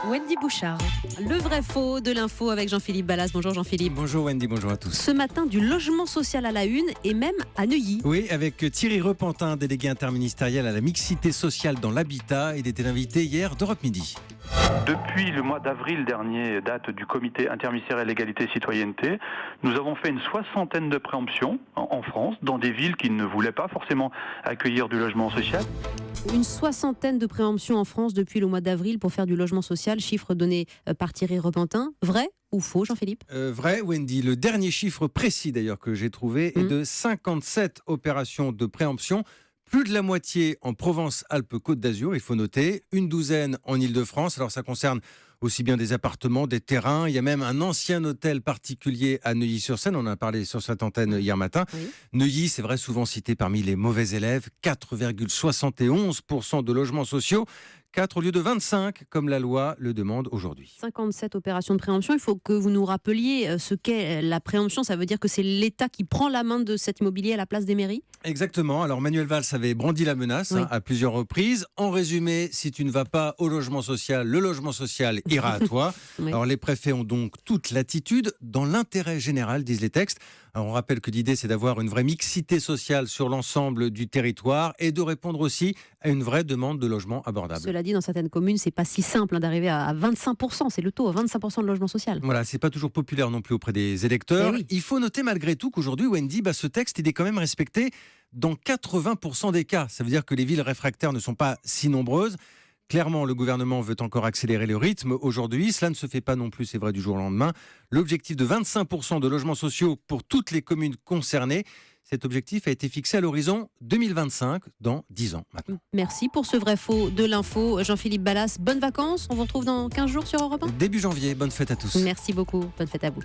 Wendy Bouchard, le vrai faux de l'info avec Jean-Philippe Ballas. Bonjour Jean-Philippe. Bonjour Wendy, bonjour à tous. Ce matin, du logement social à la une et même à Neuilly. Oui, avec Thierry Repentin, délégué interministériel à la mixité sociale dans l'habitat. Il était invité hier d'Europe Midi. Depuis le mois d'avril dernier, date du comité interministériel égalité et citoyenneté, nous avons fait une 60aine de préemptions en France, dans des villes qui ne voulaient pas forcément accueillir du logement social. Une 60aine de préemptions en France depuis le mois d'avril pour faire du logement social, chiffre donné par Thierry Repentin. Vrai ou faux, Jean-Philippe ? Vrai, Wendy. Le dernier chiffre précis d'ailleurs que j'ai trouvé est de 57 opérations de préemption. Plus de la moitié en Provence-Alpes-Côte d'Azur, il faut noter, une douzaine en Île-de-France. Alors ça concerne aussi bien des appartements, des terrains. Il y a même un ancien hôtel particulier à Neuilly-sur-Seine. On en a parlé sur cette antenne hier matin. Oui. Neuilly, c'est vrai, souvent cité parmi les mauvais élèves. 4,71% de logements sociaux. 4 au lieu de 25, comme la loi le demande aujourd'hui. 57 opérations de préemption. Il faut que vous nous rappeliez ce qu'est la préemption. Ça veut dire que c'est l'État qui prend la main de cet immobilier à la place des mairies ? Exactement. Alors Manuel Valls avait brandi la menace à plusieurs reprises. En résumé, si tu ne vas pas au logement social, le logement social ira à toi. Oui. Alors les préfets ont donc toute latitude dans l'intérêt général, disent les textes. Alors on rappelle que l'idée, c'est d'avoir une vraie mixité sociale sur l'ensemble du territoire et de répondre aussi à une vraie demande de logement abordable. Cela dit, dans certaines communes, c'est pas si simple d'arriver à 25%. C'est le taux, 25% de logement social. Voilà, c'est pas toujours populaire non plus auprès des électeurs. Oui. Il faut noter malgré tout qu'aujourd'hui, Wendy, ce texte, il est quand même respecté dans 80% des cas. Ça veut dire que les villes réfractaires ne sont pas si nombreuses. Clairement, le gouvernement veut encore accélérer le rythme aujourd'hui. Cela ne se fait pas non plus, c'est vrai, du jour au lendemain. L'objectif de 25% de logements sociaux pour toutes les communes concernées, cet objectif a été fixé à l'horizon 2025, dans 10 ans maintenant. Merci pour ce vrai faux de l'info. Jean-Philippe Ballas, bonnes vacances. On vous retrouve dans 15 jours sur Europe 1. Début janvier, bonne fête à tous. Merci beaucoup, bonne fête à vous.